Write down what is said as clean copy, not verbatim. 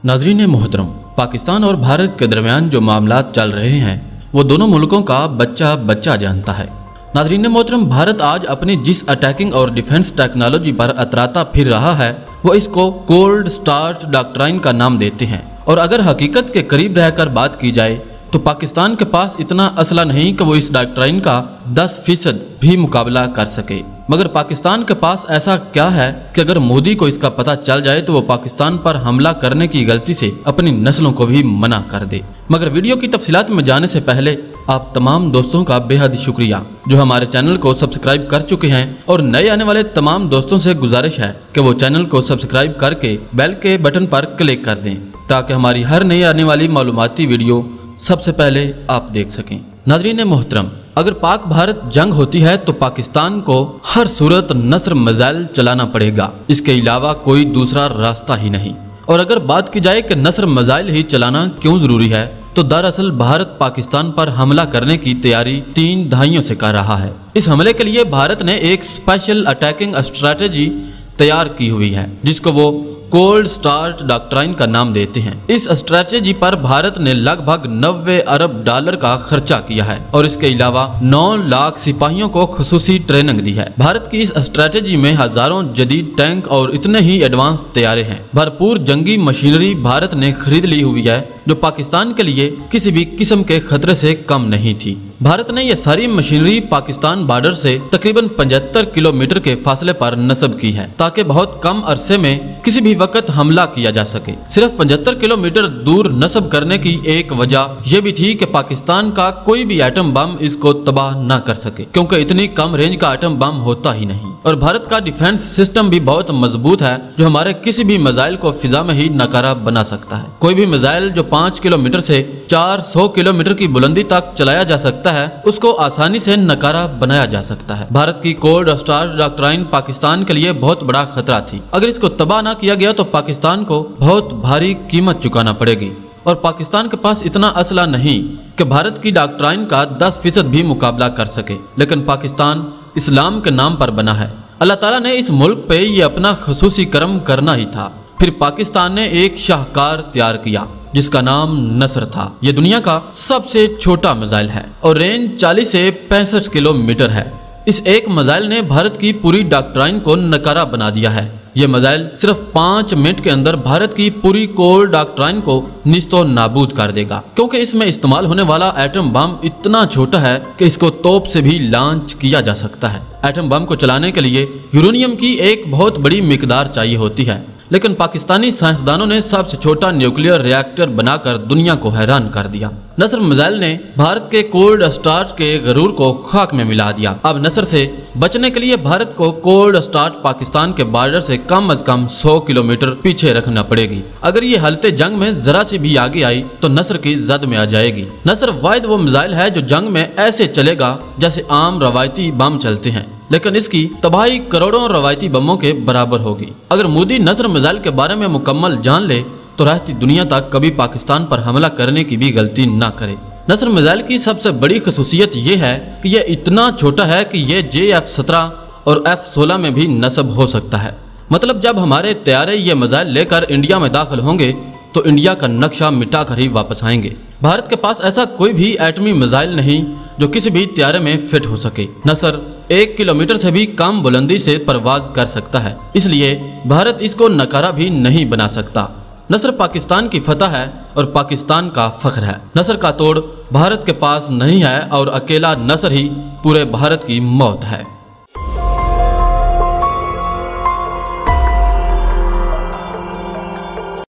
नाज़रीन मोहतरम, पाकिस्तान और भारत के दरमियान जो मामलात चल रहे हैं वो दोनों मुल्कों का बच्चा बच्चा जानता है। नाज़रीन मोहतरम, भारत आज अपनी जिस अटैकिंग और डिफेंस टेक्नोलॉजी पर अतराता फिर रहा है वो इसको कोल्ड स्टार्ट डॉक्ट्राइन का नाम देते हैं। और अगर हकीकत के करीब रहकर बात की जाए तो पाकिस्तान के पास इतना असला नहीं कि वो इस डॉक्ट्राइन का 10% भी मुकाबला कर सके। मगर पाकिस्तान के पास ऐसा क्या है कि अगर मोदी को इसका पता चल जाए तो वो पाकिस्तान पर हमला करने की गलती से अपनी नस्लों को भी मना कर दे। मगर वीडियो की तफसीलात में जाने से पहले आप तमाम दोस्तों का बेहद शुक्रिया जो हमारे चैनल को सब्सक्राइब कर चुके हैं, और नए आने वाले तमाम दोस्तों से गुजारिश है कि वो चैनल को सब्सक्राइब करके बेल के बटन पर क्लिक कर दें ताकि हमारी हर नई आने वाली मालूमाती वीडियो सबसे पहले आप देख सकें। नाज़रीन मोहतरम, अगर पाक भारत जंग होती है तो पाकिस्तान को हर सूरत नस्र मिसाइल चलाना पड़ेगा, इसके अलावा कोई दूसरा रास्ता ही नहीं। और अगर बात की जाए कि नस्र मिसाइल ही चलाना क्यों जरूरी है तो दरअसल भारत पाकिस्तान पर हमला करने की तैयारी 3 दहाइयों से कर रहा है। इस हमले के लिए भारत ने एक स्पेशल अटैकिंग स्ट्रैटेजी तैयार की हुई है जिसको वो कोल्ड स्टार्ट डॉक्ट्राइन का नाम देते हैं। इस स्ट्रैटेजी पर भारत ने लगभग 90 अरब डॉलर का खर्चा किया है और इसके अलावा 9 लाख सिपाहियों को खुसूसी ट्रेनिंग दी है। भारत की इस स्ट्रैटेजी में हजारों जदीद टैंक और इतने ही एडवांस तैयारे हैं। भरपूर जंगी मशीनरी भारत ने खरीद ली हुई है जो पाकिस्तान के लिए किसी भी किस्म के खतरे से कम नहीं थी। भारत ने यह सारी मशीनरी पाकिस्तान बॉर्डर से तकरीबन 75 किलोमीटर के फासले पर नस्ब की है ताकि बहुत कम अरसे में किसी भी वक्त हमला किया जा सके। सिर्फ 75 किलोमीटर दूर नस्ब करने की एक वजह यह भी थी कि पाकिस्तान का कोई भी एटम बम इसको तबाह न कर सके, क्योंकि इतनी कम रेंज का एटम बम होता ही नहीं। और भारत का डिफेंस सिस्टम भी बहुत मजबूत है जो हमारे किसी भी मिसाइल को फिजा में ही नकारा बना सकता है। कोई भी मिसाइल जो 5 किलोमीटर से 400 किलोमीटर की बुलंदी तक चलाया जा सकता है उसको आसानी से नकारा बनाया जा सकता है। भारत की कोल्ड स्टार्ट डॉक्ट्राइन पाकिस्तान के लिए बहुत बड़ा खतरा थी। अगर इसको तबाह न किया गया तो पाकिस्तान को बहुत भारी कीमत चुकाना पड़ेगी। और पाकिस्तान के पास इतना असला नहीं कि भारत की डॉक्ट्राइन का 10% भी मुकाबला कर सके। लेकिन पाकिस्तान इस्लाम के नाम पर बना है। अल्लाह ताला ने इस मुल्क पे ये अपना खसूसी करम करना ही था। फिर पाकिस्तान ने एक शाहकार तैयार किया जिसका नाम नस्र था। ये दुनिया का सबसे छोटा मिसाइल है और रेंज 40 से 65 किलोमीटर है। इस एक मिसाइल ने भारत की पूरी डॉक्ट्राइन को नकारा बना दिया है। ये मिसाइल सिर्फ 5 मिनट के अंदर भारत की पूरी कोल्ड डॉक्ट्राइन को निस्तो नाबूद कर देगा, क्योंकि इसमें इस्तेमाल होने वाला एटम बम इतना छोटा है कि इसको तोप से भी लॉन्च किया जा सकता है। एटम बम को चलाने के लिए यूरेनियम की एक बहुत बड़ी मिकदार चाहिए होती है, लेकिन पाकिस्तानी साइंसदानों ने सबसे छोटा न्यूक्लियर रिएक्टर बनाकर दुनिया को हैरान कर दिया। नस्र मिसाइल ने भारत के कोल्ड स्टार्ट के गरूर को खाक में मिला दिया। अब नस्र से बचने के लिए भारत को कोल्ड स्टार्ट पाकिस्तान के बॉर्डर से कम से कम 100 किलोमीटर पीछे रखना पड़ेगी। अगर ये हालते जंग में जरा सी भी आगे आई तो नस्र की जद में आ जाएगी। नस्र वाहिद वो मिसाइल है जो जंग में ऐसे चलेगा जैसे आम रवायती बम चलते हैं, लेकिन इसकी तबाही करोड़ों रवायती बमों के बराबर होगी। अगर मोदी नस्र मिसाइल के बारे में मुकम्मल जान ले तो रहती दुनिया तक कभी पाकिस्तान पर हमला करने की भी गलती ना करे। नस्र मिसाइल की सबसे बड़ी खसूसियत ये है कि यह इतना छोटा है कि यह JF-17 और F-16 में भी नस्ब हो सकता है। मतलब जब हमारे तैयारे ये मिसाइल लेकर इंडिया में दाखिल होंगे तो इंडिया का नक्शा मिटा कर ही वापस आएंगे। भारत के पास ऐसा कोई भी एटमी मिसाइल नहीं जो किसी भी तैयारे में फिट हो सके। नस्र 1 किलोमीटर से भी कम बुलंदी से परवाज कर सकता है, इसलिए भारत इसको नकारा भी नहीं बना सकता। नस्र पाकिस्तान की फतह है और पाकिस्तान का फख्र है। नस्र का तोड़ भारत के पास नहीं है और अकेला नस्र ही पूरे भारत की मौत है।